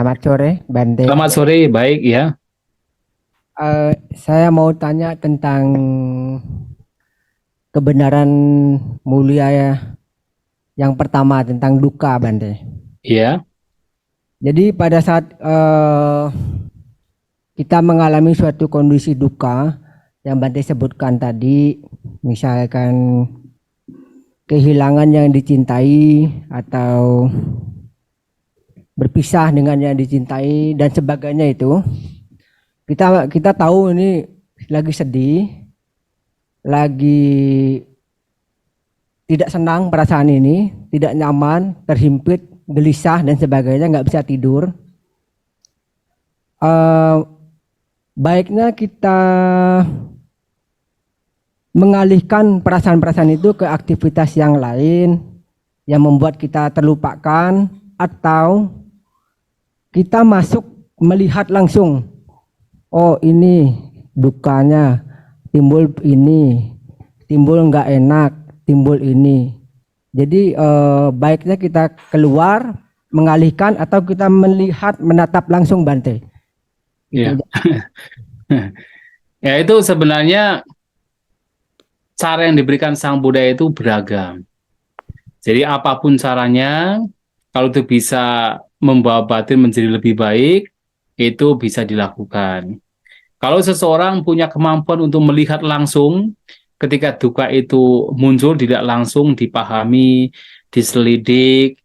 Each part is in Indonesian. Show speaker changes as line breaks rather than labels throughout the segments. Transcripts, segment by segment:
Selamat sore, Bante.
Selamat sore, baik ya.
Saya mau tanya tentang kebenaran mulia ya. Yang pertama tentang duka, Bante.
Ya,
Jadi pada saat kita mengalami suatu kondisi duka yang Bante sebutkan tadi, misalkan kehilangan yang dicintai atau berpisah dengan yang dicintai dan sebagainya itu, kita tahu ini lagi sedih, lagi tidak senang perasaan ini, tidak nyaman, terhimpit, gelisah dan sebagainya, nggak bisa tidur. Eh, Baiknya kita mengalihkan perasaan-perasaan itu ke aktivitas yang lain yang membuat kita terlupakan, atau kita masuk melihat langsung, oh ini dukanya, timbul ini, timbul nggak enak, timbul ini. Jadi baiknya kita keluar, mengalihkan, atau kita melihat, menatap langsung, Bante. Itu
ya. Ya itu sebenarnya cara yang diberikan Sang Buddha itu beragam. Jadi apapun caranya, kalau itu bisa membawa batin menjadi lebih baik, itu bisa dilakukan. Kalau seseorang punya kemampuan untuk melihat langsung, ketika duka itu muncul tidak langsung dipahami, diselidik,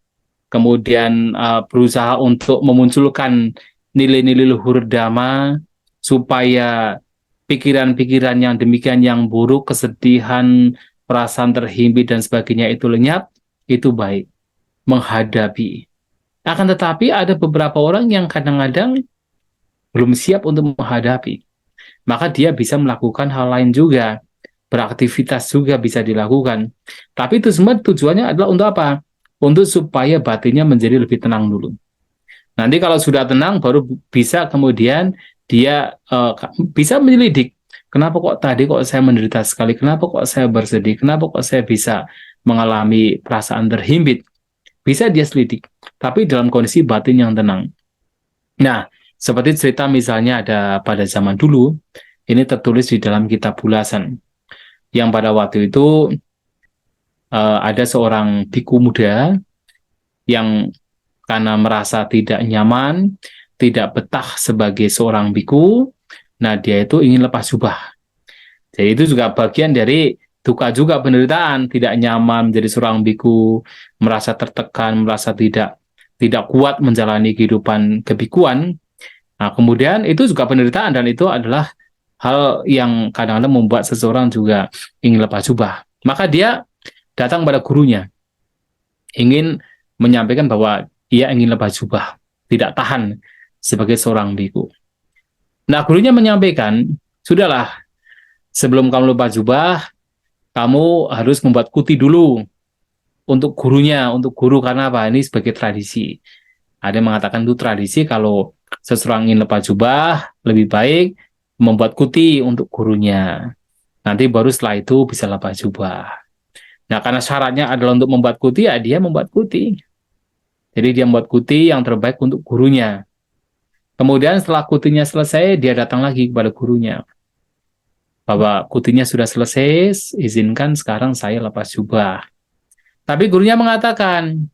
kemudian berusaha untuk memunculkan nilai-nilai luhur dhamma supaya pikiran-pikiran yang demikian yang buruk, kesedihan, perasaan terhimpit dan sebagainya itu lenyap, itu baik menghadapi. Akan tetapi ada beberapa orang yang kadang-kadang belum siap untuk menghadapi. Maka dia bisa melakukan hal lain juga. Beraktivitas juga bisa dilakukan. Tapi itu semua tujuannya adalah untuk apa? Untuk supaya batinnya menjadi lebih tenang dulu. Nanti kalau sudah tenang baru bisa kemudian dia bisa menyelidik. Kenapa kok tadi kok saya menderita sekali? Kenapa kok saya bersedih? Kenapa kok saya bisa mengalami perasaan terhimpit? Bisa dia selidik, tapi dalam kondisi batin yang tenang. Nah, seperti cerita misalnya ada pada zaman dulu, ini tertulis di dalam kitab Bulasan, yang pada waktu itu ada seorang biku muda yang karena merasa tidak nyaman, tidak betah sebagai seorang biku, nah dia itu ingin lepas jubah. Jadi itu juga bagian dari duka juga penderitaan, tidak nyaman menjadi seorang biku, merasa tertekan, merasa tidak kuat menjalani kehidupan kebikuan. Nah, kemudian itu juga penderitaan dan itu adalah hal yang kadang-kadang membuat seseorang juga ingin lepas jubah. Maka dia datang pada gurunya, ingin menyampaikan bahwa ia ingin lepas jubah, tidak tahan sebagai seorang biku. Nah, gurunya menyampaikan, sudahlah, sebelum kamu lepas jubah, kamu harus membuat kuti dulu untuk gurunya, untuk guru, karena apa? Ini sebagai tradisi. Ada yang mengatakan itu tradisi kalau seseorang ingin lepas jubah, lebih baik membuat kuti untuk gurunya. Nanti baru setelah itu bisa lepas jubah. Nah, karena syaratnya adalah untuk membuat kuti, ya dia membuat kuti. Jadi dia membuat kuti yang terbaik untuk gurunya. Kemudian setelah kutinya selesai, dia datang lagi kepada gurunya. Bahwa kutinya sudah selesai, izinkan sekarang saya lepas jubah. Tapi gurunya mengatakan,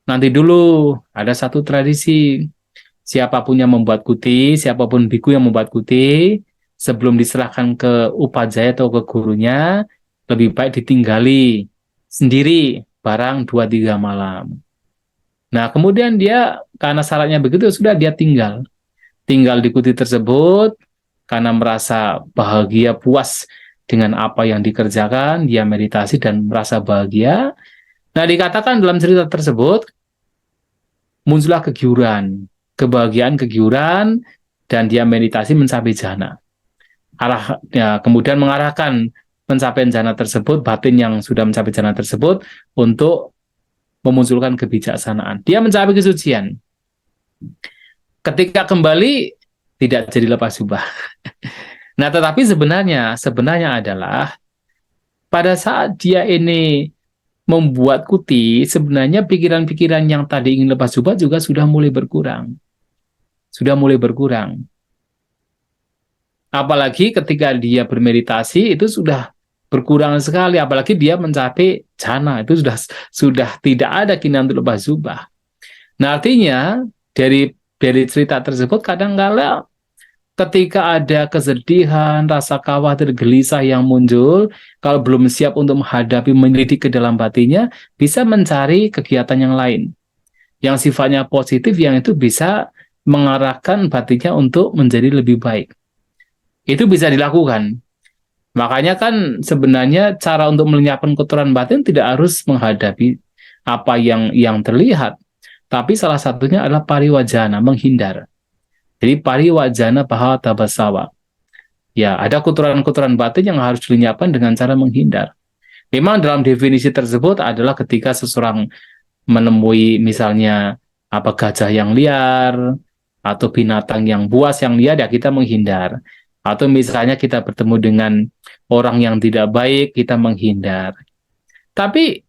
nanti dulu ada satu tradisi. Siapapun yang membuat kuti, siapapun biku yang membuat kuti, sebelum diserahkan ke upajaya atau ke gurunya, lebih baik ditinggali sendiri barang 2-3 malam. Nah, kemudian dia, karena syaratnya begitu, sudah dia tinggal di kuti tersebut, karena merasa bahagia, puas dengan apa yang dikerjakan, dia meditasi dan merasa bahagia. Nah, dikatakan dalam cerita tersebut, muncullah kegiuran, kebahagiaan, kegiuran, dan dia meditasi mencapai jana. Kemudian mengarahkan pencapaian jana tersebut, batin yang sudah mencapai jana tersebut, untuk memunculkan kebijaksanaan. Dia mencapai kesucian. Ketika kembali, tidak jadi lepas jubah. Nah, tetapi sebenarnya adalah pada saat dia ini membuat Kuti, sebenarnya pikiran-pikiran yang tadi ingin lepas jubah juga sudah mulai berkurang. Sudah mulai berkurang. Apalagi ketika dia bermeditasi itu sudah berkurang sekali, apalagi dia mencapai jhana, itu sudah tidak ada keinginan untuk lepas jubah. Nah, artinya dari cerita tersebut kadang-kala ketika ada kesedihan, rasa khawatir, gelisah yang muncul, kalau belum siap untuk menghadapi, menyelidik ke dalam batinnya, bisa mencari kegiatan yang lain. Yang sifatnya positif, yang itu bisa mengarahkan batinnya untuk menjadi lebih baik. Itu bisa dilakukan. Makanya kan sebenarnya cara untuk melenyapkan kotoran batin tidak harus menghadapi apa yang terlihat. Tapi salah satunya adalah pariwajana, menghindar. Jadi pariwajana bahata basawa. Ya, ada kotoran-kotoran batin yang harus dilenyapkan dengan cara menghindar. Memang dalam definisi tersebut adalah ketika seseorang menemui misalnya apa gajah yang liar atau binatang yang buas yang liar, ya kita menghindar. Atau misalnya kita bertemu dengan orang yang tidak baik, kita menghindar. Tapi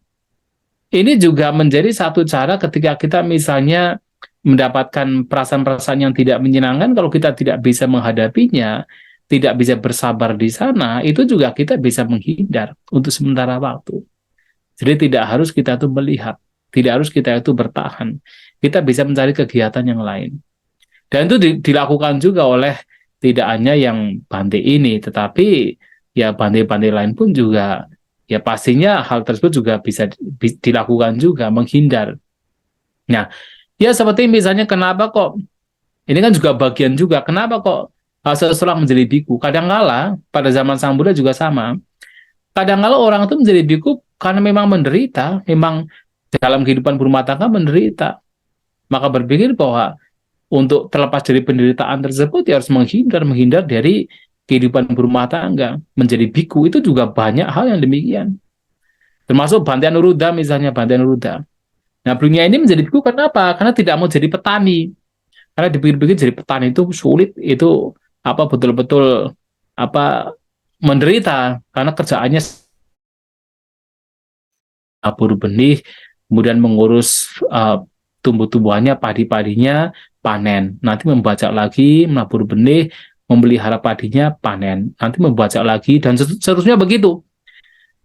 ini juga menjadi satu cara ketika kita misalnya mendapatkan perasaan-perasaan yang tidak menyenangkan, kalau kita tidak bisa menghadapinya, tidak bisa bersabar di sana, itu juga kita bisa menghindar untuk sementara waktu. Jadi tidak harus kita itu melihat, tidak harus kita itu bertahan. Kita bisa mencari kegiatan yang lain. Dan itu dilakukan juga oleh tidak hanya yang Bante ini, tetapi ya Bante-Bante lain pun juga, ya pastinya hal tersebut juga bisa dilakukan juga, menghindar. Nah, ya seperti misalnya kenapa kok, ini kan juga bagian juga, kenapa kok seseorang menjadi biku? Kadangkala pada zaman Sang Buddha juga sama. Kadangkala orang itu menjadi biku karena memang menderita, memang dalam kehidupan berumah tangga menderita. Maka berpikir bahwa untuk terlepas dari penderitaan tersebut, ya harus menghindar dari kehidupan berumah tangga. Menjadi biku itu juga banyak hal yang demikian. Termasuk Bante Anuruddha misalnya, Bante Anuruddha. Nah, beliau ini menjadi biku kenapa? Karena tidak mau jadi petani. Karena dipikir-pikir jadi petani itu sulit, itu apa betul-betul apa menderita karena kerjaannya nabur benih, kemudian mengurus tumbuh-tumbuhannya, padi-padinya, panen. Nanti membajak lagi, menabur benih, memelihara padinya, panen. Nanti membajak lagi, dan seterusnya begitu.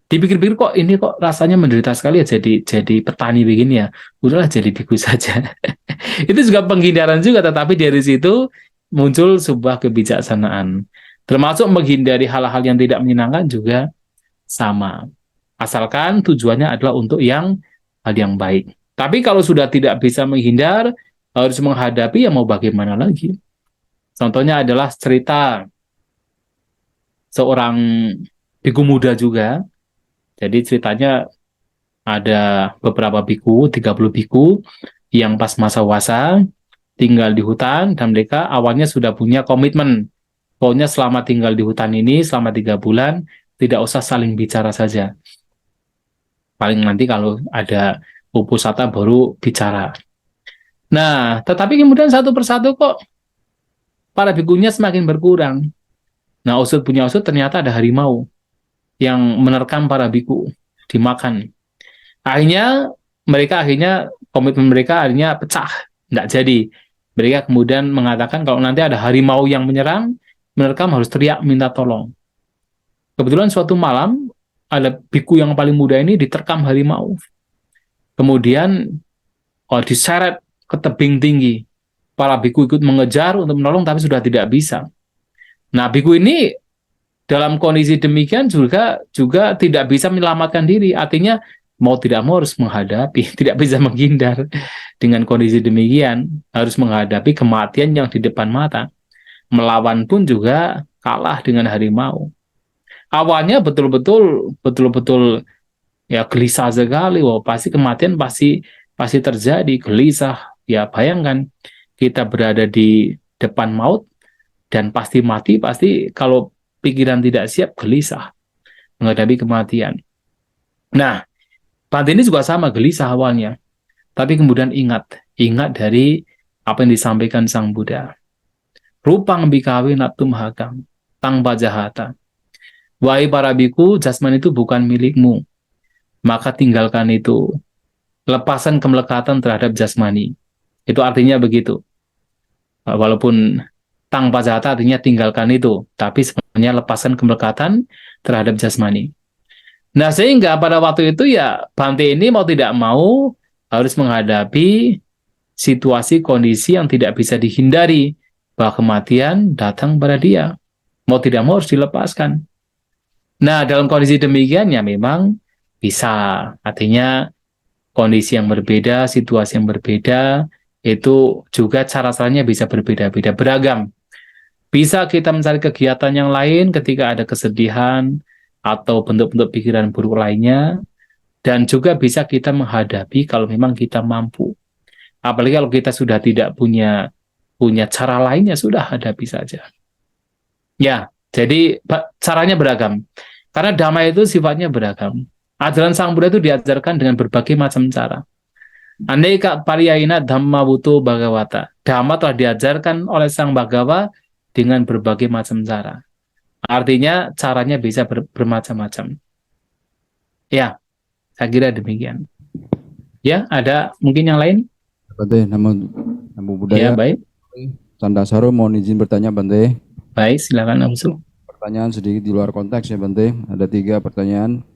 Dipikir-pikir kok ini kok rasanya menderita sekali ya jadi petani begini ya. Udahlah jadi biku saja. Itu juga penghindaran juga, tetapi dari situ muncul sebuah kebijaksanaan. Termasuk menghindari hal-hal yang tidak menyenangkan juga sama. Asalkan tujuannya adalah untuk hal yang baik. Tapi kalau sudah tidak bisa menghindar, harus menghadapi, ya mau bagaimana lagi. Contohnya adalah cerita seorang biku muda juga. Jadi ceritanya ada beberapa biku, 30 biku, yang pas masa wasa tinggal di hutan, dan mereka awalnya sudah punya komitmen. Pokoknya selama tinggal di hutan ini, selama 3 bulan, tidak usah saling bicara saja. Paling nanti kalau ada upusata baru bicara. Nah, tetapi kemudian satu persatu kok para bikunya semakin berkurang. Nah, usut punya usut ternyata ada harimau yang menerkam para biku, dimakan. Akhirnya komitmen mereka akhirnya pecah, tidak jadi. Mereka kemudian mengatakan kalau nanti ada harimau yang menyerang, menerkam harus teriak minta tolong. Kebetulan suatu malam ada biku yang paling muda ini diterkam harimau. Kemudian diseret ke tebing tinggi. Para biku ikut mengejar untuk menolong, tapi sudah tidak bisa. Nah, biku ini dalam kondisi demikian juga tidak bisa menyelamatkan diri. Artinya mau tidak mau harus menghadapi, tidak bisa menghindar. Dengan kondisi demikian harus menghadapi kematian yang di depan mata. Melawan pun juga kalah dengan harimau. Awalnya betul-betul ya gelisah sekali. Wah, pasti kematian pasti terjadi, gelisah. Ya bayangkan kita berada di depan maut dan pasti mati, pasti kalau pikiran tidak siap, gelisah menghadapi kematian. Nah, Bante ini juga sama, gelisah awalnya. Tapi kemudian ingat dari apa yang disampaikan Sang Buddha. Rupang bikawe natum hakam, tang bajahata. Wahai para biku, jasmani itu bukan milikmu. maka tinggalkan itu. Lepasan kemelekatan terhadap jasmani. Itu artinya begitu. Walaupun tanpa jata artinya tinggalkan itu, tapi sebenarnya lepasan kemelekatan terhadap jasmani. Nah, sehingga pada waktu itu ya Bante ini mau tidak mau harus menghadapi situasi kondisi yang tidak bisa dihindari, bahwa kematian datang pada dia. Mau tidak mau harus dilepaskan. Nah, dalam kondisi demikian ya memang bisa. Artinya kondisi yang berbeda, situasi yang berbeda, itu juga cara-caranya bisa berbeda-beda, beragam. Bisa kita mencari kegiatan yang lain ketika ada kesedihan atau bentuk-bentuk pikiran buruk lainnya, dan juga bisa kita menghadapi kalau memang kita mampu. Apalagi kalau kita sudah tidak punya cara lain, ya sudah hadapi saja. Ya, jadi caranya beragam. Karena dhamma itu sifatnya beragam. Ajaran Sang Buddha itu diajarkan dengan berbagai macam cara. Aneka pariyayana dhamma buto bhagavata. Dhamma telah diajarkan oleh Sang Bhagawa dengan berbagai macam cara. Artinya caranya bisa bermacam-macam. Ya, saya kira demikian. Ya, ada mungkin yang lain?
Bante, namo
Ya,
Buddhaya.
baik.
Sandasaro mohon izin bertanya Bante.
Baik, silakan langsung.
Pertanyaan sedikit di luar konteks ya Bante. Ada 3 pertanyaan.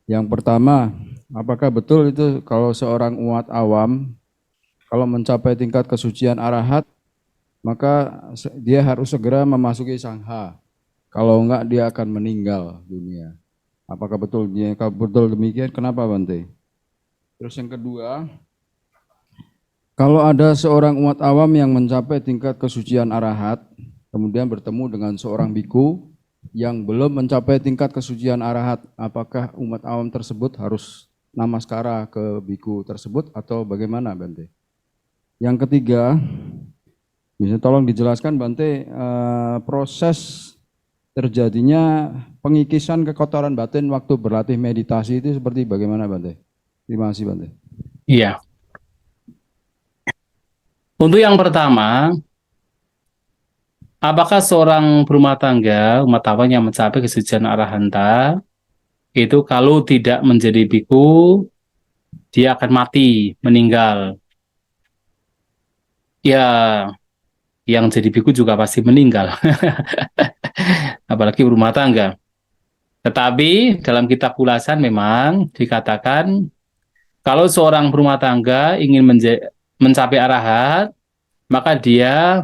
Yang pertama, apakah betul itu kalau seorang umat awam kalau mencapai tingkat kesucian arahat, maka dia harus segera memasuki sangha. Kalau enggak dia akan meninggal dunia. Apakah betul? Kalau betul demikian, kenapa Bante? Terus yang kedua, kalau ada seorang umat awam yang mencapai tingkat kesucian arahat, kemudian bertemu dengan seorang biku yang belum mencapai tingkat kesucian arahat, apakah umat awam tersebut harus namaskara ke biku tersebut atau bagaimana Bante? Yang ketiga, bisa tolong dijelaskan Bante, proses terjadinya pengikisan kekotoran batin waktu berlatih meditasi itu seperti bagaimana Bante? Terima kasih Bante.
Iya. Untuk yang pertama, apakah seorang berumah tangga, umat awam yang mencapai kesucian arahanta, itu kalau tidak menjadi biku, dia akan mati, meninggal. Ya, yang jadi biku juga pasti meninggal. Apalagi berumah tangga. Tetapi dalam kitab ulasan memang dikatakan, kalau seorang berumah tangga ingin mencapai arahat, maka dia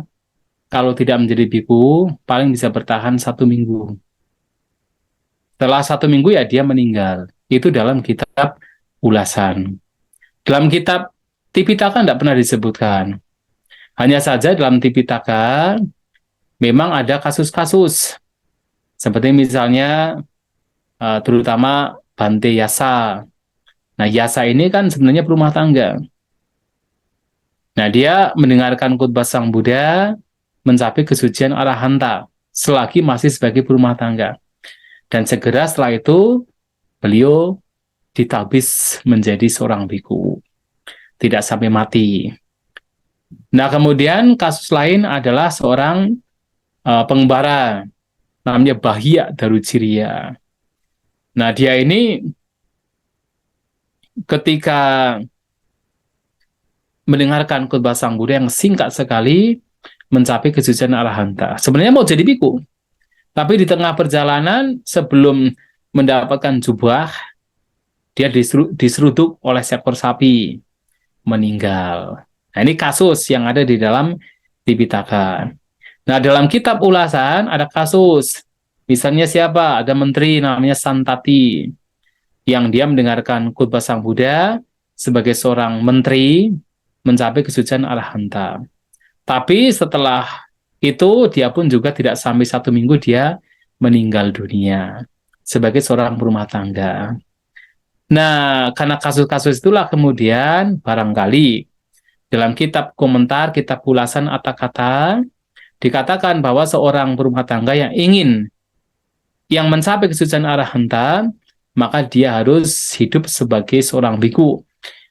kalau tidak menjadi biku, paling bisa bertahan 1 minggu. Setelah 1 minggu ya dia meninggal. Itu dalam kitab ulasan. Dalam kitab Tipitaka tidak pernah disebutkan. Hanya saja dalam Tipitaka memang ada kasus-kasus. Seperti misalnya terutama Bante Yasa. Nah, Yasa ini kan sebenarnya berumah tangga. Nah, dia mendengarkan khotbah Sang Buddha mencapai kesucian arahanta selagi masih sebagai berumah tangga. Dan segera setelah itu beliau ditabis menjadi seorang biku. Tidak sampai mati. Nah, kemudian kasus lain adalah seorang pengembara namanya Bahya Daruciriya. Nah, dia ini ketika mendengarkan khotbah Sang Buddha yang singkat sekali mencapai kesucian arahanta. Sebenarnya mau jadi biku, tapi di tengah perjalanan sebelum mendapatkan jubah, dia diseruduk oleh seekor sapi, meninggal. Nah, ini kasus yang ada di dalam Tipitaka. Nah, dalam kitab ulasan ada kasus. Misalnya siapa? Ada menteri namanya Santati, yang dia mendengarkan khotbah Sang Buddha sebagai seorang menteri mencapai kesucian arahanta. Tapi setelah itu dia pun juga tidak sampai 1 minggu dia meninggal dunia sebagai seorang berumah tangga. Nah, karena kasus-kasus itulah kemudian barangkali dalam kitab komentar, kitab ulasan Atakata, dikatakan bahwa seorang berumah tangga yang mencapai kesucian arahanta, maka dia harus hidup sebagai seorang biku.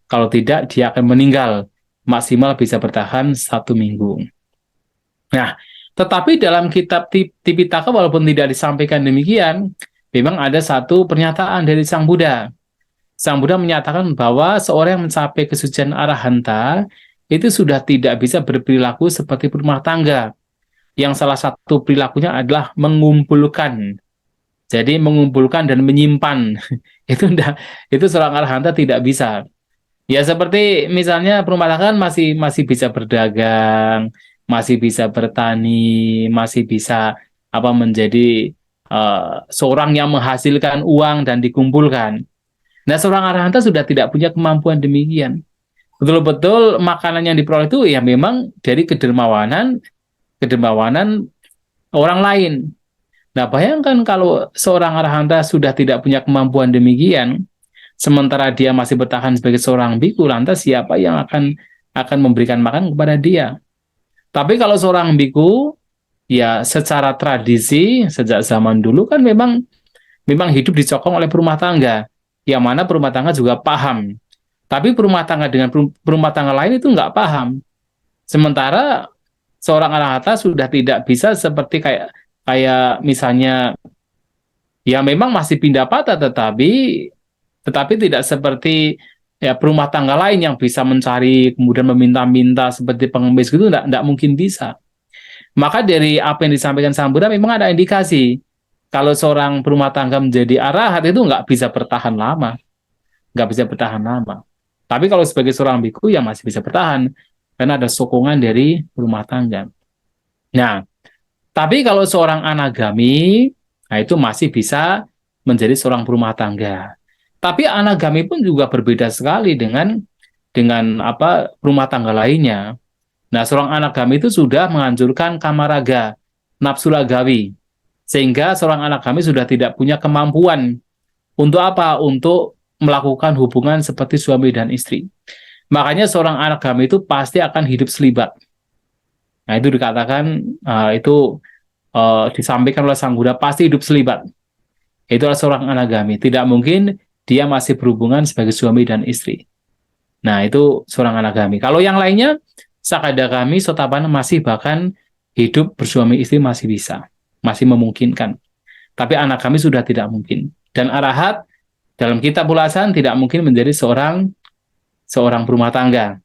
Kalau tidak, dia akan meninggal. Maksimal bisa bertahan 1 minggu. Nah, tetapi dalam kitab Tipitaka walaupun tidak disampaikan demikian, memang ada satu pernyataan dari Sang Buddha. Sang Buddha menyatakan bahwa seorang yang mencapai kesucian arahanta itu sudah tidak bisa berperilaku seperti rumah tangga, yang salah satu perilakunya adalah mengumpulkan. Jadi mengumpulkan dan menyimpan. Itu seorang arahanta tidak bisa. Ya seperti misalnya rumah tangga kan masih masih bisa berdagang, masih bisa bertani, masih bisa menjadi seorang yang menghasilkan uang dan dikumpulkan. Nah, seorang arahanta sudah tidak punya kemampuan demikian. Betul-betul makanan yang diperoleh itu ya memang dari kedermawanan orang lain. Nah, bayangkan kalau seorang arahanta sudah tidak punya kemampuan demikian, sementara dia masih bertahan sebagai seorang biku, lantas siapa yang akan memberikan makan kepada dia? Tapi kalau seorang biku, ya secara tradisi sejak zaman dulu kan memang hidup dicokong oleh perumah tangga, yang mana perumah tangga juga paham. Tapi perumah tangga dengan perumah tangga lain itu nggak paham. Sementara seorang arahanta sudah tidak bisa seperti kayak kayak misalnya ya memang masih pindah patah tetapi tidak seperti ya perumah tangga lain yang bisa mencari kemudian meminta-minta seperti pengemis gitu enggak mungkin bisa. Maka dari apa yang disampaikan Sang Buddha memang ada indikasi kalau seorang perumah tangga menjadi arahat itu nggak bisa bertahan lama, nggak bisa bertahan lama. Tapi kalau sebagai seorang biku ya masih bisa bertahan karena ada sokongan dari rumah tangga. Nah, tapi kalau seorang anagami, nah itu masih bisa menjadi seorang perumah tangga. Tapi anagami pun juga berbeda sekali dengan rumah tangga lainnya. Nah, seorang anagami itu sudah menganjurkan kamaraga, nafsu ragawi, sehingga seorang anagami sudah tidak punya kemampuan untuk apa? Untuk melakukan hubungan seperti suami dan istri. Makanya seorang anagami itu pasti akan hidup selibat. Nah, itu dikatakan disampaikan oleh Sang Buddha pasti hidup selibat. Itu adalah seorang anagami. Tidak mungkin dia masih berhubungan sebagai suami dan istri. Nah, itu seorang anagami. Kalau yang lainnya, sakadagami, sotapanna masih bahkan hidup bersuami istri masih bisa. Masih memungkinkan. Tapi anagami sudah tidak mungkin. Dan arahat dalam kitab ulasan tidak mungkin menjadi seorang berumah tangga.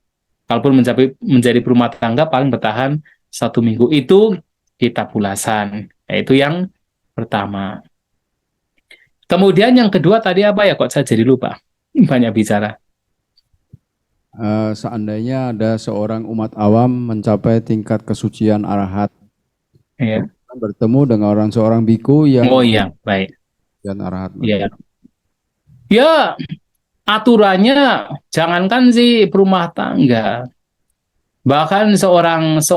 Kalaupun menjadi berumah tangga paling bertahan 1 minggu. Itu kitab ulasan. Yaitu yang pertama. Kemudian yang kedua tadi apa ya? Kok saya jadi lupa? Banyak bicara.
Seandainya ada seorang umat awam mencapai tingkat kesucian arahat,
Ya.
bertemu dengan seorang biku yang
Oh iya, baik.
dan arahat.
Iya. Ya, aturannya jangankan sih berumah tangga, bahkan seorang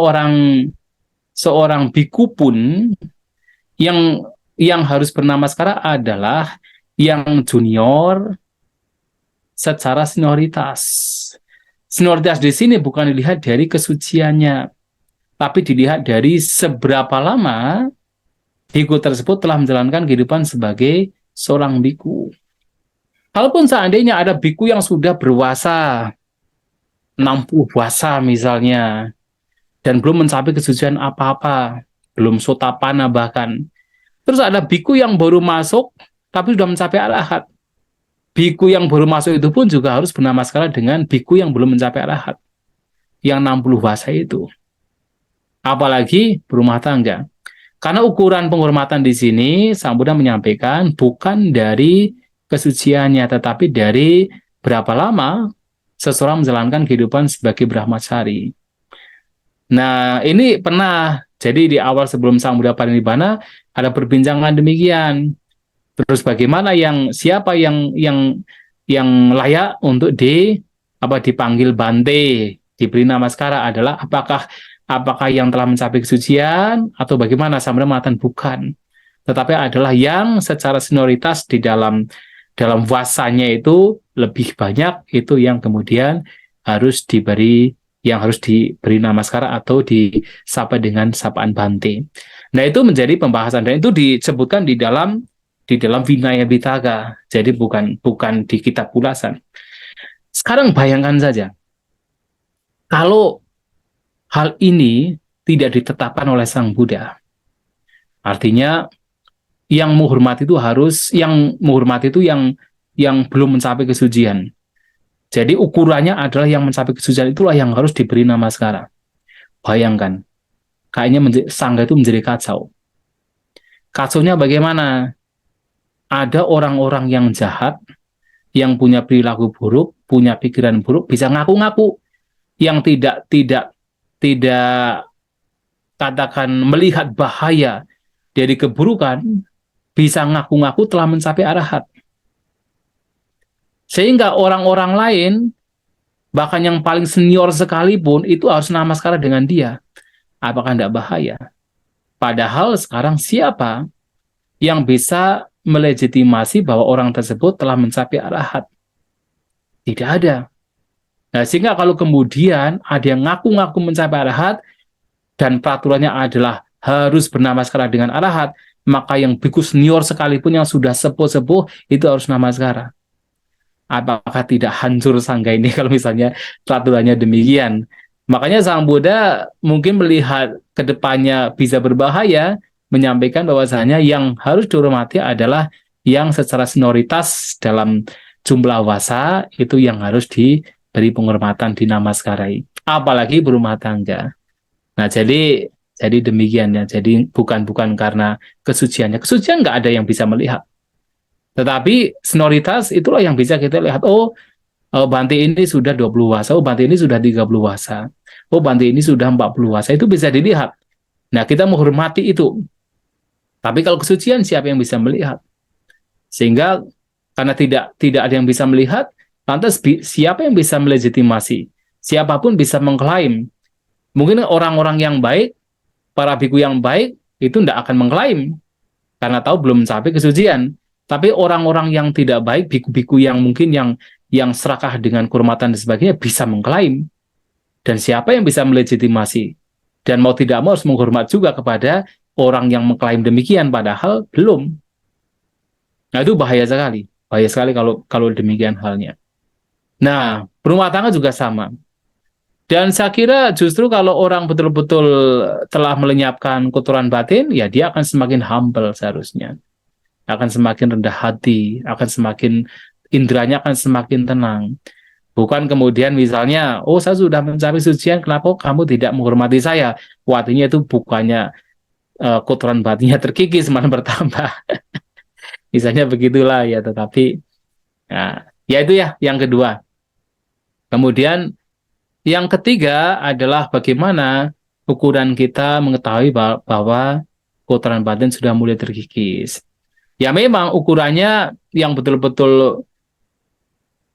biku pun yang harus bernamaskara adalah yang junior secara senioritas. Senioritas di sini bukan dilihat dari kesuciannya, tapi dilihat dari seberapa lama biku tersebut telah menjalankan kehidupan sebagai seorang biku. Kalaupun seandainya ada biku yang sudah berwasa 60 puasa misalnya, dan belum mencapai kesucian apa-apa, belum sotapanna bahkan. Terus ada biku yang baru masuk, tapi sudah mencapai arahat. Biku yang baru masuk itu pun juga harus bernamaskara dengan biku yang belum mencapai arahat, yang 60 puasa itu. Apalagi berumah tangga. Karena ukuran penghormatan di sini, Sang Buddha menyampaikan bukan dari kesuciannya, tetapi dari berapa lama seseorang menjalankan kehidupan sebagai brahmacari. Nah, ini pernah jadi di awal sebelum Sang Buddha parinibbana ada perbincangan demikian. Terus bagaimana siapa yang layak untuk dipanggil Bante, diberi namaskara adalah apakah yang telah mencapai kesucian atau bagaimana? Sang Buddha mengatakan bukan. Tetapi adalah yang secara senioritas di dalam wasanya itu lebih banyak, itu yang kemudian harus diberi namaskara atau disapa dengan sapaan Bante. Nah, itu menjadi pembahasan dan itu disebutkan di dalam Vinaya Pitaka. Jadi bukan di kitab ulasan. Sekarang bayangkan saja kalau hal ini tidak ditetapkan oleh Sang Buddha. Artinya yang menghormati itu yang belum mencapai kesucian. Jadi ukurannya adalah yang mencapai kesucian itulah yang harus diberi namaskara. Bayangkan, kayaknya sangga itu menjadi kacau. Kacaunya bagaimana? Ada orang-orang yang jahat, yang punya perilaku buruk, punya pikiran buruk, bisa ngaku-ngaku yang tidak katakan melihat bahaya dari keburukan, bisa ngaku-ngaku telah mencapai arahat. Sehingga orang-orang lain, bahkan yang paling senior sekalipun, itu harus namaskara dengan dia. Apakah tidak bahaya? Padahal sekarang siapa yang bisa melegitimasi bahwa orang tersebut telah mencapai arahat? Tidak ada. Nah, sehingga kalau kemudian ada yang ngaku-ngaku mencapai arahat, dan peraturannya adalah harus bernamaskara dengan arahat, maka yang biku senior sekalipun yang sudah sepuh-sepuh itu harus namaskara. Apakah tidak hancur sangga ini kalau misalnya peraturannya demikian? Makanya Sang Buddha mungkin melihat ke depannya bisa berbahaya, menyampaikan bahwasanya yang harus dihormati adalah yang secara senioritas dalam jumlah wasa itu yang harus diberi penghormatan, dinamaskarai. Apalagi berumah tangga. Nah, jadi demikian ya. Jadi bukan karena kesuciannya. Kesucian nggak ada yang bisa melihat. Tetapi senioritas itulah yang bisa kita lihat. Oh, Bante ini sudah 20 wasa. Oh, Bante ini sudah 30 wasa. Oh, Bante ini sudah 40 wasa. Itu bisa dilihat. Nah, kita menghormati itu. Tapi kalau kesucian, siapa yang bisa melihat? Sehingga karena tidak ada yang bisa melihat, lantas siapa yang bisa melegitimasi? Siapapun bisa mengklaim. Mungkin orang-orang yang baik, para biku yang baik, itu tidak akan mengklaim. Karena tahu belum mencapai kesucian. Tapi orang-orang yang tidak baik, biku-biku yang mungkin yang serakah dengan kehormatan dan sebagainya, bisa mengklaim. Dan siapa yang bisa melegitimasi? Dan mau tidak mau harus menghormat juga kepada orang yang mengklaim demikian, padahal belum. Nah, itu bahaya sekali. Bahaya sekali kalau demikian halnya. Nah, berumah tangga juga sama. Dan saya kira justru kalau orang betul-betul telah melenyapkan kotoran batin, ya dia akan semakin humble seharusnya. Akan semakin rendah hati, akan semakin, indranya akan semakin tenang. Bukan kemudian misalnya, oh saya sudah mencapai sucian, kenapa kamu tidak menghormati saya? Artinya itu bukannya kotoran batinnya terkikis, malah bertambah. Misalnya begitulah ya, tetapi ya itu ya yang kedua. Kemudian yang ketiga adalah bagaimana ukuran kita mengetahui bahwa kotoran batin sudah mulai terkikis. Ya memang ukurannya yang betul-betul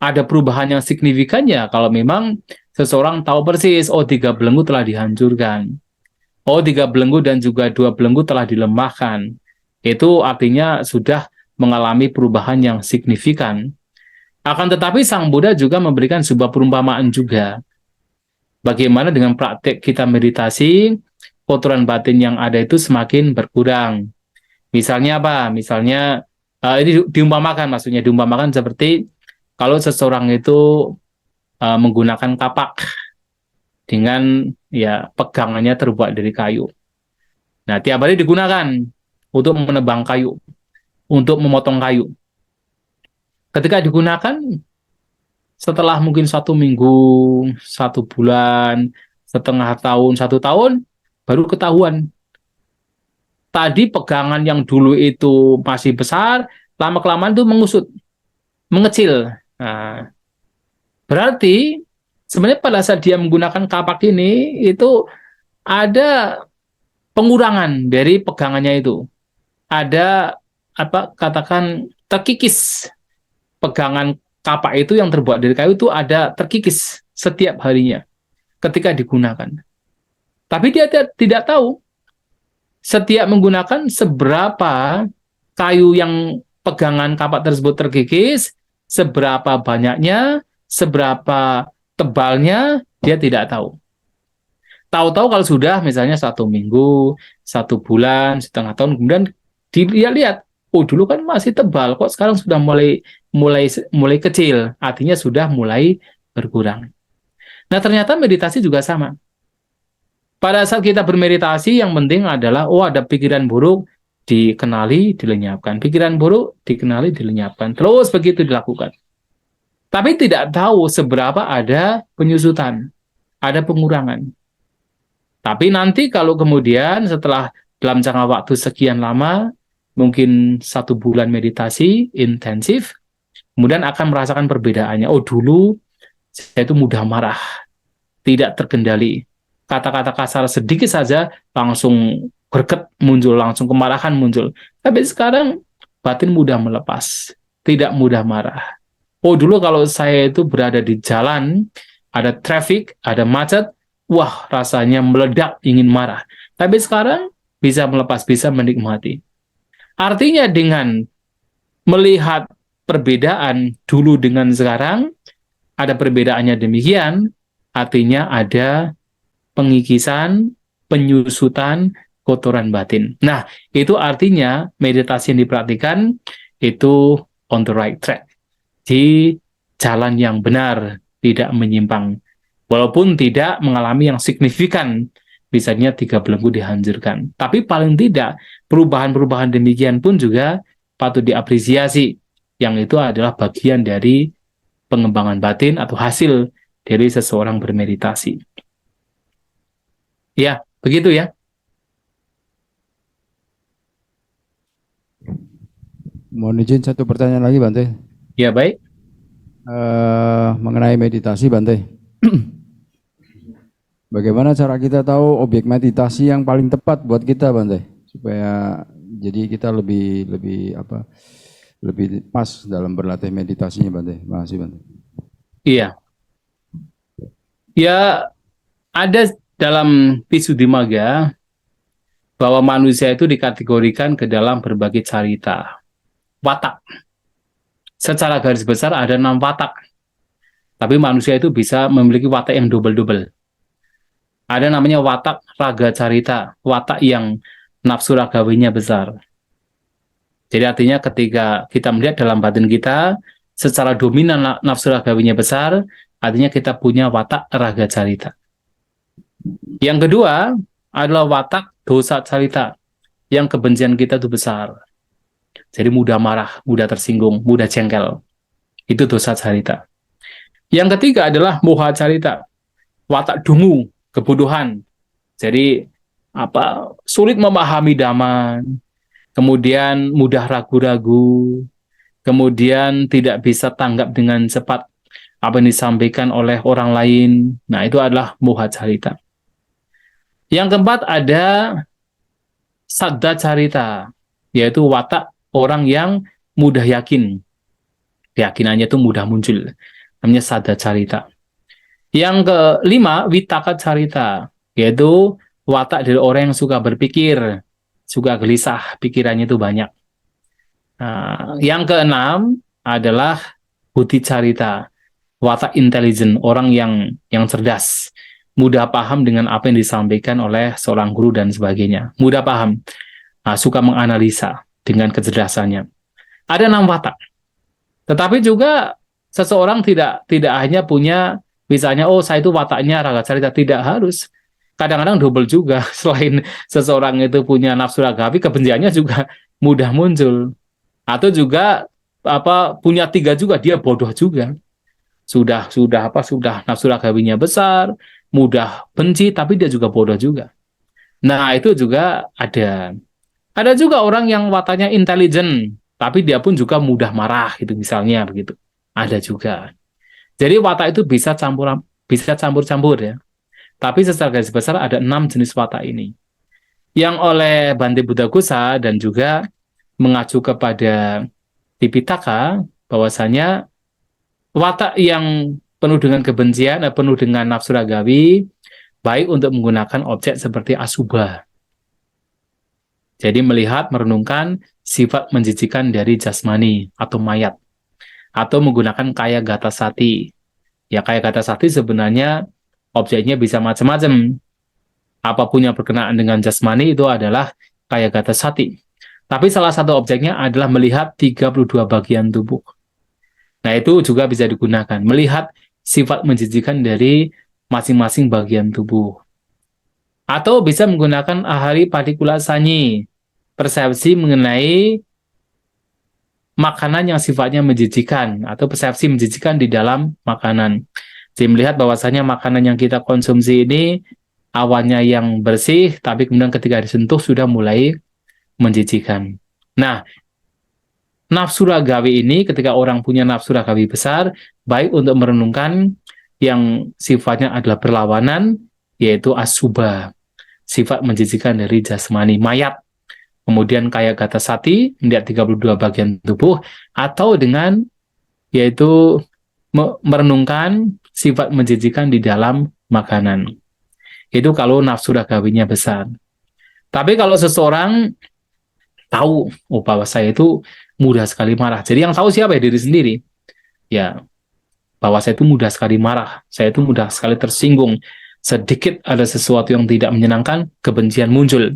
ada perubahan yang signifikan ya kalau memang seseorang tahu persis, oh 3 belenggu telah dihancurkan. Oh 3 belenggu dan juga 2 belenggu telah dilemahkan. Itu artinya sudah mengalami perubahan yang signifikan. Akan tetapi Sang Buddha juga memberikan sebuah perumpamaan juga. Bagaimana dengan praktek kita meditasi, kotoran batin yang ada itu semakin berkurang. Misalnya apa? Misalnya, ini diumpamakan, maksudnya diumpamakan seperti kalau seseorang itu menggunakan kapak dengan ya pegangannya terbuat dari kayu. Nah, tiap hari digunakan untuk menebang kayu, untuk memotong kayu. Ketika digunakan, setelah mungkin 1 minggu, 1 bulan, setengah tahun, 1 tahun, baru ketahuan. Tadi pegangan yang dulu itu masih besar, lama-kelamaan itu mengecil. Nah, berarti sebenarnya pada saat dia menggunakan kapak ini, itu ada pengurangan dari pegangannya itu. Ada katakan terkikis pegangan kapak itu yang terbuat dari kayu itu ada terkikis setiap harinya ketika digunakan. Tapi dia tidak tahu setiap menggunakan seberapa kayu yang pegangan kapak tersebut terkikis, seberapa banyaknya, seberapa tebalnya, dia tidak tahu. Tahu-tahu kalau sudah misalnya 1 minggu, 1 bulan, setengah tahun, kemudian dilihat, oh dulu kan masih tebal, kok sekarang sudah mulai kecil, artinya sudah mulai berkurang. Nah ternyata meditasi juga sama. Pada saat kita bermeditasi, yang penting adalah, oh ada pikiran buruk, dikenali, dilenyapkan. Pikiran buruk dikenali, dilenyapkan. Terus begitu dilakukan. Tapi tidak tahu seberapa ada penyusutan, ada pengurangan. Tapi nanti kalau kemudian setelah dalam jangka waktu sekian lama, mungkin 1 bulan meditasi intensif, kemudian akan merasakan perbedaannya. Oh, dulu saya itu mudah marah, tidak terkendali. Kata-kata kasar sedikit saja langsung greget muncul, langsung kemarahan muncul. Tapi sekarang batin mudah melepas, tidak mudah marah. Oh, dulu kalau saya itu berada di jalan, ada traffic, ada macet, wah rasanya meledak, ingin marah. Tapi sekarang bisa melepas, bisa menikmati. Artinya dengan melihat perbedaan dulu dengan sekarang, ada perbedaannya demikian, artinya ada pengikisan, penyusutan, kotoran batin. Nah, itu artinya meditasi yang dipraktikkan itu on the right track. Di jalan yang benar, tidak menyimpang. Walaupun tidak mengalami yang signifikan, misalnya 3 belenggu dihancurkan. Tapi paling tidak, perubahan-perubahan demikian pun juga patut diapresiasi. Yang itu adalah bagian dari pengembangan batin atau hasil dari seseorang bermeditasi. Ya, begitu ya.
Mohon izin satu pertanyaan lagi Bante.
Ya, baik.
Mengenai meditasi Bante. Bagaimana cara kita tahu objek meditasi yang paling tepat buat kita Bante? Supaya jadi kita lebih pas dalam berlatih meditasinya Bante. Terima kasih Bante.
Iya. Ya, ada dalam Visuddhimagga bahwa manusia itu dikategorikan ke dalam berbagai carita. Watak. Secara garis besar ada 6 watak. Tapi manusia itu bisa memiliki watak yang double-double. Ada namanya watak raga carita, watak yang nafsu ragawinya besar. Jadi artinya ketika kita melihat dalam batin kita, secara dominan nafsu ragawinya besar, artinya kita punya watak raga carita. Yang kedua adalah watak dosa carita, yang kebencian kita itu besar. Jadi mudah marah, mudah tersinggung, mudah jengkel. Itu dosa carita. Yang ketiga adalah moha carita, watak dungu, kebodohan. Jadi sulit memahami dhamma, kemudian mudah ragu-ragu, kemudian tidak bisa tanggap dengan cepat apa yang disampaikan oleh orang lain. Nah, itu adalah moha carita. Yang keempat ada saddha carita, yaitu watak orang yang mudah yakin. Keyakinannya itu mudah muncul. Namanya saddha carita. Yang kelima, vitaka carita, yaitu watak dari orang yang suka berpikir, suka gelisah, pikirannya itu banyak. Nah, yang keenam adalah buddhi carita, watak intelijen, orang yang cerdas, mudah paham dengan apa yang disampaikan oleh seorang guru dan sebagainya. Mudah paham, suka menganalisa dengan kecerdasannya. Ada 6 watak. Tetapi juga seseorang tidak hanya punya, misalnya, oh saya itu wataknya raga carita, tidak harus. Kadang-kadang double juga. Selain seseorang itu punya nafsu ragawi, kebenciannya juga mudah muncul. Atau juga punya 3 juga, dia bodoh juga. Sudah nafsu ragawinya besar, mudah benci, tapi dia juga bodoh juga. Nah, itu juga ada. Ada juga orang yang wataknya intelijen, tapi dia pun juga mudah marah, gitu misalnya begitu. Ada juga. Jadi watak itu bisa campur-campur ya. Tapi secara garis besar ada 6 jenis watak ini. Yang oleh Bante Buddhaghosha dan juga mengacu kepada Tipitaka, bahwasanya watak yang penuh dengan kebencian, penuh dengan nafsu ragawi, baik untuk menggunakan objek seperti asubha. Jadi melihat, merenungkan sifat menjijikan dari jasmani atau mayat. Atau menggunakan kaya gata sati. Ya, kaya gata sati sebenarnya objeknya bisa macam-macam. Apapun yang berkenaan dengan jasmani itu adalah kaya gata sati. Tapi salah satu objeknya adalah melihat 32 bagian tubuh. Nah, itu juga bisa digunakan. Melihat sifat menjijikan dari masing-masing bagian tubuh. Atau bisa menggunakan ahari padikula sanyi. persepsi mengenai makanan yang sifatnya menjijikan atau persepsi menjijikan di dalam makanan. Jadi melihat bahwasanya makanan yang kita konsumsi ini awalnya yang bersih, tapi kemudian ketika disentuh sudah mulai menjijikan. Nah, nafsu ragawi ini ketika orang punya nafsu ragawi besar, baik untuk merenungkan yang sifatnya adalah berlawanan, yaitu asubha, sifat menjijikan dari jasmani, mayat. Kemudian kayak kata sati, melihat 32 bagian tubuh, atau dengan yaitu merenungkan sifat menjijikan di dalam makanan. Itu kalau nafsu ragawinya besar. Tapi kalau seseorang tahu, oh bahwa saya itu mudah sekali marah. Jadi yang tahu siapa ya? Diri sendiri. Ya, bahwa saya itu mudah sekali marah. Saya itu mudah sekali tersinggung. Sedikit ada sesuatu yang tidak menyenangkan, kebencian muncul.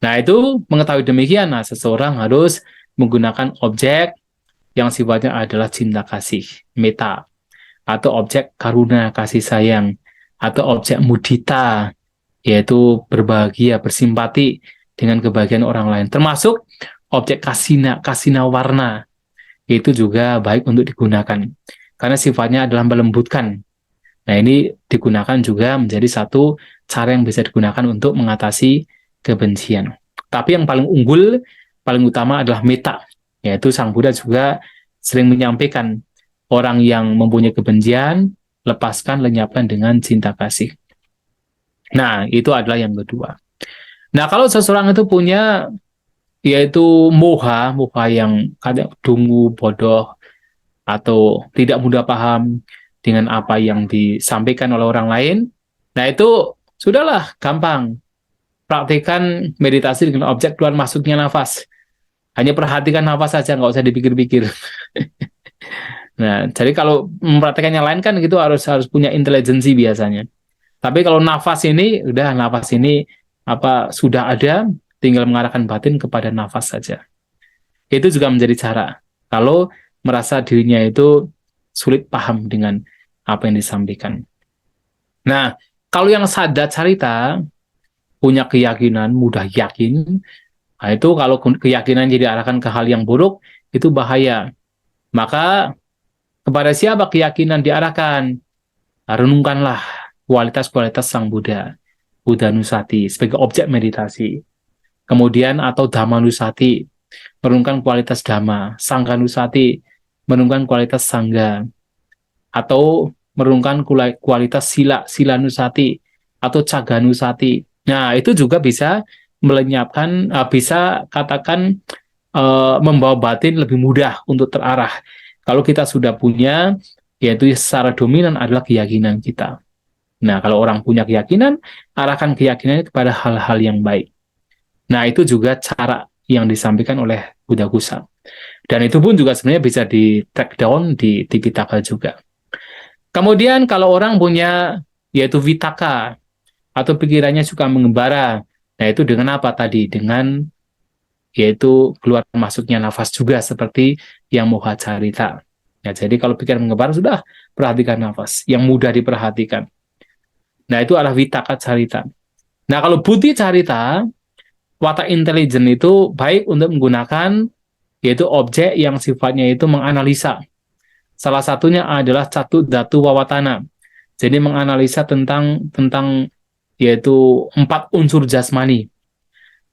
Nah, itu mengetahui demikian, nah seseorang harus menggunakan objek yang sifatnya adalah cinta kasih, meta, atau objek karuna, kasih sayang, atau objek mudita, yaitu berbahagia, bersimpati dengan kebahagiaan orang lain. Termasuk objek kasina, kasina warna, itu juga baik untuk digunakan. Karena sifatnya adalah melembutkan. Nah, ini digunakan juga menjadi satu cara yang bisa digunakan untuk mengatasi kebencian. Tapi yang paling unggul, paling utama adalah meta, yaitu Sang Buddha juga sering menyampaikan orang yang mempunyai kebencian, lepaskan, lenyapkan dengan cinta kasih. Nah, itu adalah yang kedua. Nah, kalau seseorang itu punya, yaitu moha, moha yang kadang dungu, bodoh, atau tidak mudah paham dengan apa yang disampaikan oleh orang lain, nah itu sudahlah, gampang. Praktikan meditasi dengan objek keluar masuknya nafas. Hanya perhatikan nafas saja, nggak usah dipikir-pikir. Nah, jadi kalau mempraktikkan yang lain kan gitu harus harus punya intelijensi biasanya. Tapi kalau nafas ini, udah nafas ini apa sudah ada, tinggal mengarahkan batin kepada nafas saja. Itu juga menjadi cara. Kalau merasa dirinya itu sulit paham dengan apa yang disampaikan. Nah, kalau yang sadar carita, punya keyakinan, mudah yakin, nah itu kalau keyakinan jadi arahkan ke hal yang buruk, itu bahaya. Maka kepada siapa keyakinan diarahkan? Nah, renungkanlah kualitas-kualitas Sang Buddha, Buddha Nusati sebagai objek meditasi. Kemudian atau Dhamma Nusati, merenungkan kualitas Dhamma, Sangha Nusati, merenungkan kualitas Sangha, atau merenungkan kualitas Sila, Sila Nusati, atau Caga Nusati. Nah, itu juga bisa melenyapkan, bisa katakan membawa batin lebih mudah untuk terarah. Kalau kita sudah punya, yaitu secara dominan adalah keyakinan kita. Nah, kalau orang punya keyakinan, arahkan keyakinannya kepada hal-hal yang baik. Nah, itu juga cara yang disampaikan oleh Buddha Kusang. Dan itu pun juga sebenarnya bisa di track down di Tipitaka juga. Kemudian kalau orang punya, yaitu vitaka, atau pikirannya suka mengembara, nah itu dengan apa tadi? Dengan yaitu keluar masuknya nafas juga seperti yang moha carita. Ya, jadi kalau pikiran mengembara sudah perhatikan nafas, yang mudah diperhatikan. Nah, itu adalah vitaka carita. Nah, kalau buddhi carita, watak intelijen itu baik untuk menggunakan yaitu objek yang sifatnya itu menganalisa. Salah satunya adalah catu datu wawatana. Jadi menganalisa tentang yaitu 4 unsur jasmani.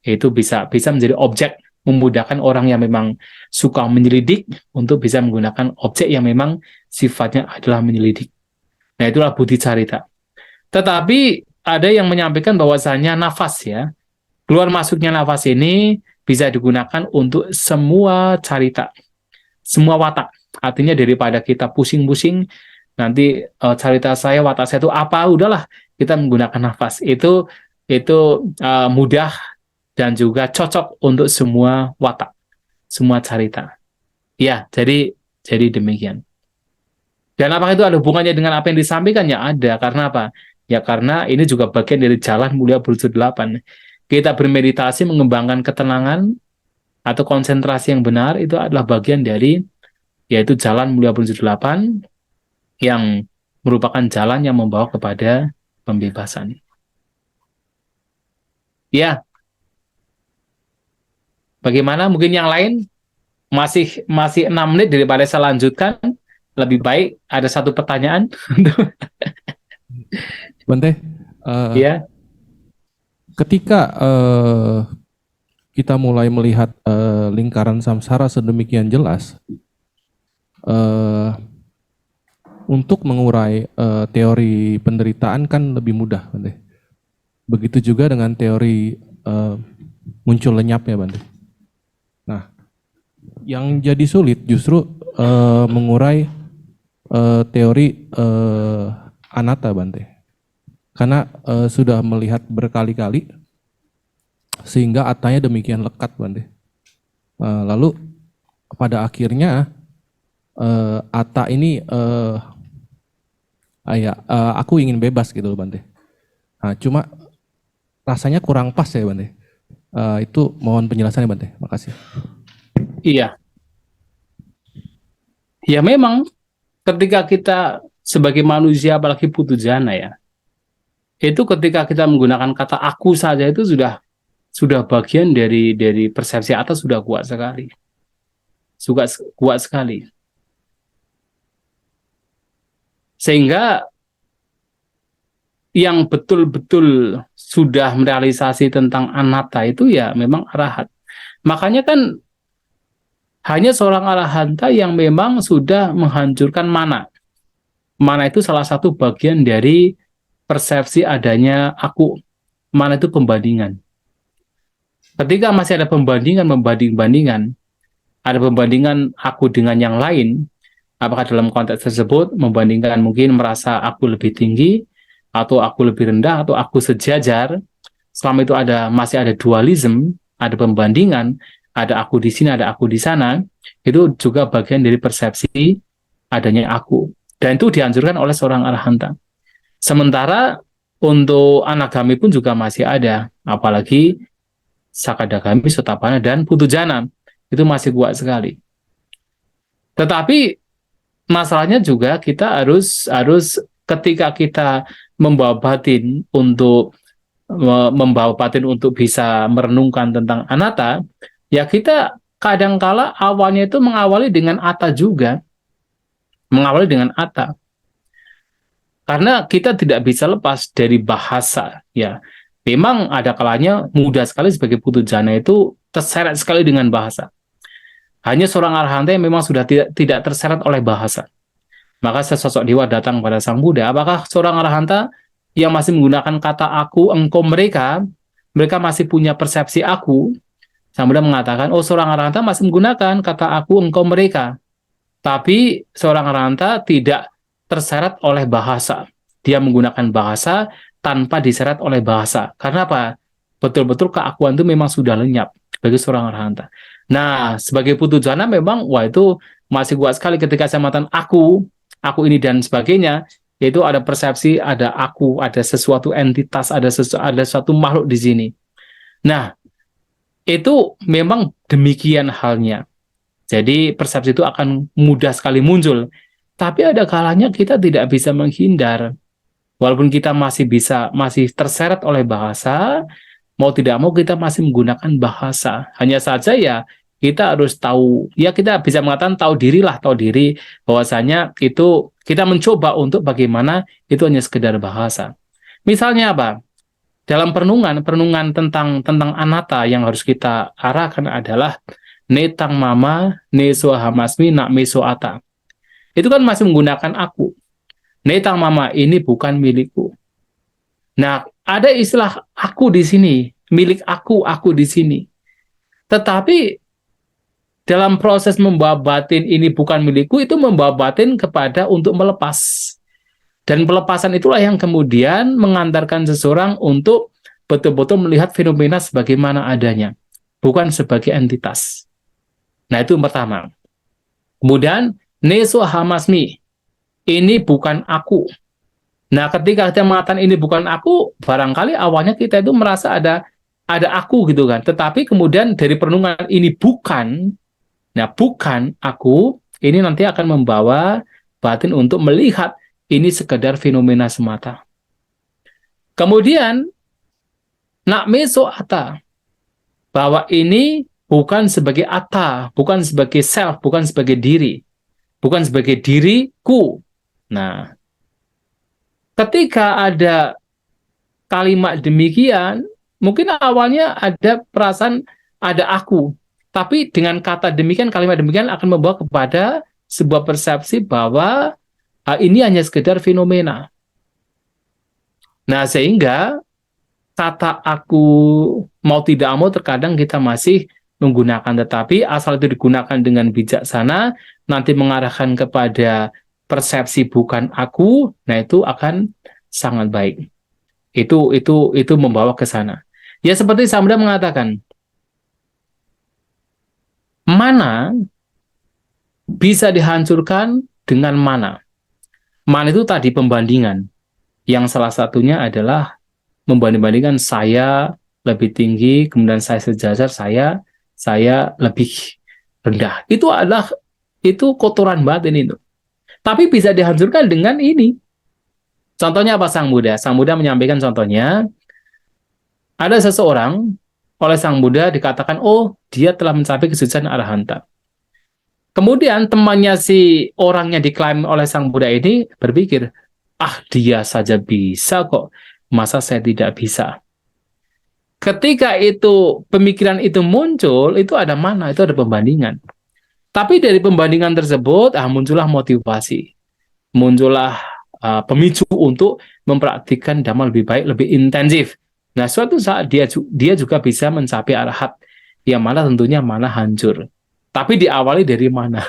Itu bisa menjadi objek, memudahkan orang yang memang suka menyelidik untuk bisa menggunakan objek yang memang sifatnya adalah menyelidik. Nah, itulah buddhi carita. Tetapi ada yang menyampaikan bahwasanya nafas ya, keluar masuknya nafas ini bisa digunakan untuk semua carita, semua watak. Artinya daripada kita pusing-pusing, nanti carita saya, watak saya itu apa, udahlah kita menggunakan nafas. Itu mudah dan juga cocok untuk semua watak, semua carita. Ya, jadi demikian. Dan apakah itu ada hubungannya dengan apa yang disampaikan? Ya ada, karena apa? Ya karena ini juga bagian dari jalan mulia berdiri 8. Kita bermeditasi mengembangkan ketenangan atau konsentrasi yang benar, itu adalah bagian dari yaitu jalan mulia berdiri 8 yang merupakan jalan yang membawa kepada pembebasan. Ya, Bagaimana? Mungkin yang lain masih 6 menit daripada saya lanjutkan. Lebih baik ada satu pertanyaan.
Bante,
Ya,
ketika kita mulai melihat lingkaran samsara sedemikian jelas, eh, untuk mengurai teori penderitaan kan lebih mudah, Bante. Begitu juga dengan teori muncul lenyapnya, Bante. Nah, yang jadi sulit justru mengurai teori anatta, Bante. Karena sudah melihat berkali-kali sehingga atanya demikian lekat, Bante. Lalu pada akhirnya atta ini aku ingin bebas gitu loh, Bante. Nah, cuma rasanya kurang pas ya, Bante. Itu mohon penjelasannya, Bante. Makasih.
iya. Ya memang ketika kita sebagai manusia apalagi putujana ya, itu ketika kita menggunakan kata aku saja itu sudah bagian dari persepsi atas, sudah kuat sekali. Kuat sekali. Sehingga yang betul-betul sudah merealisasi tentang anatta itu ya memang arahat. Makanya kan hanya seorang arahanta yang memang sudah menghancurkan mana. Mana itu salah satu bagian dari persepsi adanya aku. Mana itu pembandingan. Ketika masih ada pembandingan, ada pembandingan aku dengan yang lain, apakah dalam konteks tersebut membandingkan mungkin merasa aku lebih tinggi, atau aku lebih rendah, atau aku sejajar, selama itu masih ada dualisme, ada pembandingan, ada aku di sini, ada aku di sana, itu juga bagian dari persepsi adanya aku. Dan itu dianjurkan oleh seorang arahanta. Sementara untuk anagami pun juga masih ada, apalagi sakadagami, sotapana, dan putujana. Itu masih kuat sekali. Tetapi masalahnya juga kita harus ketika kita membawa batin untuk bisa merenungkan tentang anatta, ya kita kadangkala awalnya itu mengawali dengan atta juga. Mengawali dengan atta. Karena kita tidak bisa lepas dari bahasa, ya. Memang ada kalanya mudah sekali sebagai putujana itu terseret sekali dengan bahasa. Hanya seorang arahanta yang memang sudah tidak terseret oleh bahasa. Maka sesosok dewa datang pada Sang Buddha. Apakah seorang arahanta yang masih menggunakan kata aku, engkau, mereka masih punya persepsi aku? Sang Buddha mengatakan, oh, seorang arahanta masih menggunakan kata aku, engkau, mereka. Tapi seorang arahanta tidak terseret oleh bahasa. Dia menggunakan bahasa tanpa diseret oleh bahasa. Karena apa? Betul-betul keakuan itu memang sudah lenyap bagi seorang arahanta. Nah, sebagai putujana memang, wah, itu masih kuat sekali ketika saya mengatakan aku ini dan sebagainya, yaitu ada persepsi, ada aku, ada sesuatu entitas, ada suatu makhluk di sini. Nah, itu memang demikian halnya. Jadi persepsi itu akan mudah sekali muncul. Tapi ada kalanya kita tidak bisa menghindar. Walaupun kita masih terseret oleh bahasa, mau tidak mau kita masih menggunakan bahasa. Hanya saja ya kita harus tahu, ya kita bisa mengatakan tahu diri bahwasanya itu kita mencoba untuk bagaimana itu hanya sekedar bahasa. Misalnya apa? Dalam perenungan tentang anatta yang harus kita arahkan adalah netang mama neso hamasmi nak meso ata. Itu kan masih menggunakan aku. Netang mama ini bukan milikku. Nah, ada istilah aku di sini, milik aku di sini. Tetapi dalam proses membawa batin ini bukan milikku, itu membawa batin kepada untuk melepas. Dan pelepasan itulah yang kemudian mengantarkan seseorang untuk betul-betul melihat fenomena sebagaimana adanya, bukan sebagai entitas. Nah, itu yang pertama. Kemudian, neso hamasmi, ini bukan aku. Nah, ketika kita mengatakan ini bukan aku, barangkali awalnya kita itu merasa ada aku gitu kan. Tetapi kemudian dari perenungan ini bukan, nah bukan aku, ini nanti akan membawa batin untuk melihat ini sekedar fenomena semata. Kemudian, nak meso ata, bahwa ini bukan sebagai atta, bukan sebagai self, bukan sebagai diri, bukan sebagai diriku. Nah, ketika ada kalimat demikian, mungkin awalnya ada perasaan ada aku, tapi dengan kata demikian, kalimat demikian akan membawa kepada sebuah persepsi bahwa ini hanya sekedar fenomena. Nah, sehingga kata aku mau tidak mau terkadang kita masih menggunakan, tetapi asal itu digunakan dengan bijaksana, nanti mengarahkan kepada persepsi bukan aku, nah itu akan sangat baik. Itu membawa ke sana. Ya seperti Samudra mengatakan, mana bisa dihancurkan dengan mana. Mana itu tadi pembandingan. Yang salah satunya adalah membanding-bandingkan saya lebih tinggi, kemudian saya sejajar, saya lebih rendah. Itu kotoran batin itu. Tapi bisa dihancurkan dengan ini. Contohnya apa Sang Buddha? Sang Buddha menyampaikan contohnya, ada seseorang oleh Sang Buddha dikatakan, oh dia telah mencapai kesucian arahanta. Kemudian temannya si orangnya diklaim oleh Sang Buddha ini berpikir, dia saja bisa kok, masa saya tidak bisa? Ketika itu pemikiran itu muncul, itu ada mana? Itu ada pembandingan. Tapi dari pembandingan tersebut, muncullah motivasi, muncullah pemicu untuk mempraktikkan dhamma lebih baik, lebih intensif. Nah, suatu saat dia juga bisa mencapai arahat, yang mana tentunya mana hancur. Tapi diawali dari mana?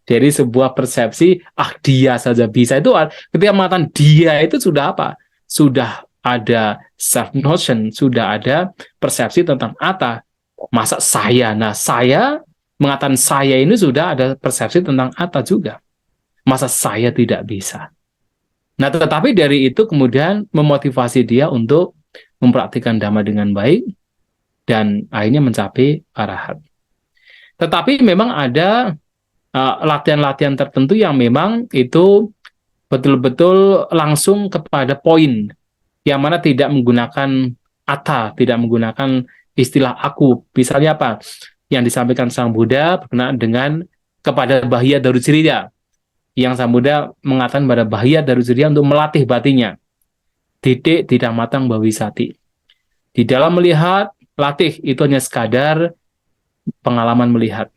Dari sebuah persepsi, dia saja bisa. Itu ketika mengatakan dia itu sudah apa? Sudah ada self notion, sudah ada persepsi tentang atta. Masa saya? Nah, saya mengatakan saya ini sudah ada persepsi tentang atta juga. Masa saya tidak bisa? Nah, tetapi dari itu kemudian memotivasi dia untuk mempraktikkan dhamma dengan baik dan akhirnya mencapai arahat. Tetapi memang ada latihan-latihan tertentu yang memang itu betul-betul langsung kepada poin, yang mana tidak menggunakan atta, tidak menggunakan istilah aku. Misalnya apa? Yang disampaikan Sang Buddha berkenaan dengan kepada Bahya Daruciriya, yang Sang Buddha mengatakan pada Bahya Daruciriya untuk melatih batinnya. Didik tidak matang bawisati. Di dalam melihat, latih itu hanya sekadar pengalaman melihat.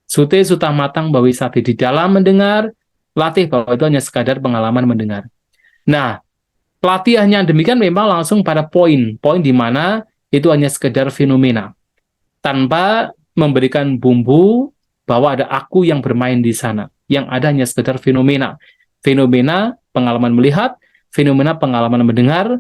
Sute sutah matang bawisati, di dalam mendengar, latih bahwa itu hanya sekadar pengalaman mendengar. Nah, pelatihannya demikian memang langsung pada poin di mana itu hanya sekedar fenomena, tanpa memberikan bumbu bahwa ada aku yang bermain di sana. Yang ada hanya sekedar fenomena. Fenomena pengalaman melihat, fenomena pengalaman mendengar,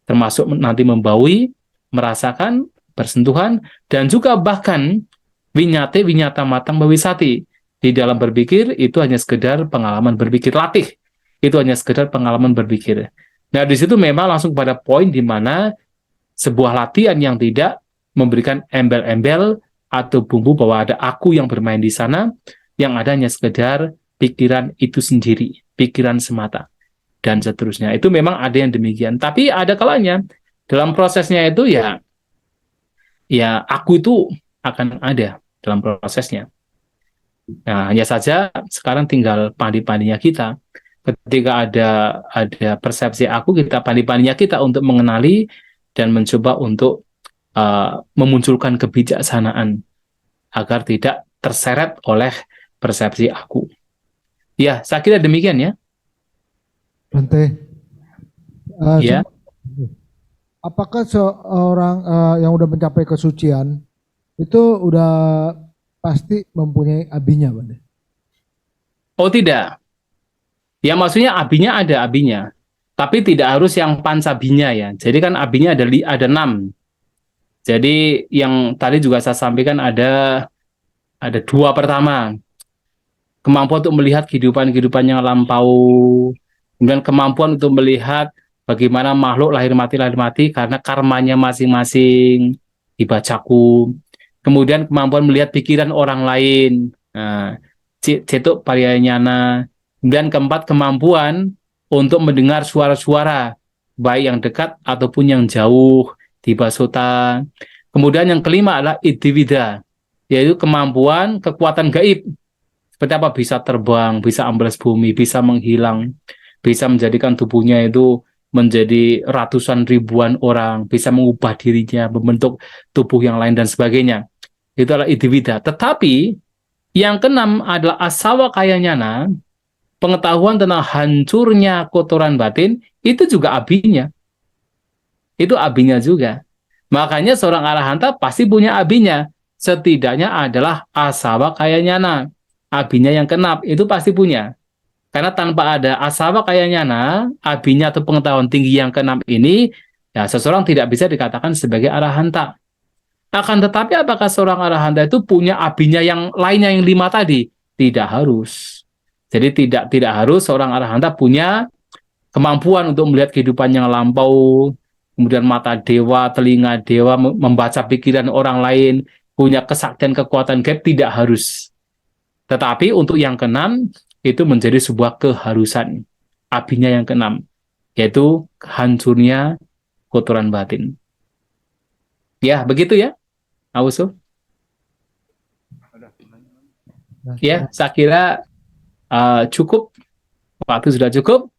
termasuk nanti membaui, merasakan, bersentuhan, dan juga bahkan winyata matang bawisati. Di dalam berpikir itu hanya sekedar pengalaman berpikir, latih. Itu hanya sekedar pengalaman berpikir. Nah, di situ memang langsung pada poin di mana sebuah latihan yang tidak memberikan embel-embel atau bumbu bahwa ada aku yang bermain di sana, yang ada hanya sekedar pikiran itu sendiri, pikiran semata, dan seterusnya. Itu memang ada yang demikian. Tapi ada kalanya dalam prosesnya itu ya aku itu akan ada dalam prosesnya. Nah, hanya saja sekarang tinggal pandi-pandinya kita. Ketika ada persepsi aku, kita pandi-pandinya kita untuk mengenali dan mencoba untuk memunculkan kebijaksanaan agar tidak terseret oleh persepsi aku. Ya, saya kira demikian ya.
Bante,
Ya.
apakah seorang yang udah mencapai kesucian itu udah pasti mempunyai abinya, Bante?
Oh tidak. Ya maksudnya abinya ada abinya, tapi tidak harus yang pancabinya ya. Jadi kan abinya ada 6. Jadi yang tadi juga saya sampaikan ada 2 pertama. Kemampuan untuk melihat kehidupan yang lampau, kemudian kemampuan untuk melihat bagaimana makhluk lahir mati karena karmanya masing-masing dibacaku. Kemudian kemampuan melihat pikiran orang lain. Nah, cetuk pariyanyana. Kemudian keempat, kemampuan untuk mendengar suara-suara, baik yang dekat ataupun yang jauh, di basota. Kemudian yang kelima adalah iddivida, yaitu kemampuan kekuatan gaib. Seperti apa? Bisa terbang, bisa amblas bumi, bisa menghilang, bisa menjadikan tubuhnya itu menjadi ratusan ribuan orang, bisa mengubah dirinya, membentuk tubuh yang lain dan sebagainya. Itu adalah iddivida. Tetapi yang keenam adalah asawa kayanyana, pengetahuan tentang hancurnya kotoran batin, itu juga abinya. Itu abinya juga. Makanya seorang arahanta pasti punya abinya. Setidaknya adalah asawa kayanyana. Abinya yang keenam, itu pasti punya. Karena tanpa ada asawa kayanyana, abinya atau pengetahuan tinggi yang keenam ini, ya seseorang tidak bisa dikatakan sebagai arahanta. Akan tetapi apakah seorang arahanta itu punya abinya yang lainnya yang 5 tadi? Tidak harus. Jadi tidak harus seorang arahanta punya kemampuan untuk melihat kehidupan yang lampau, kemudian mata dewa, telinga dewa, membaca pikiran orang lain, punya kesaktian kekuatan gaib, tidak harus. Tetapi untuk yang keenam, itu menjadi sebuah keharusan. Abinya yang keenam, yaitu hancurnya kotoran batin. Ya, begitu ya, Auso. Ya, saya kira cukup. Waktu sudah cukup.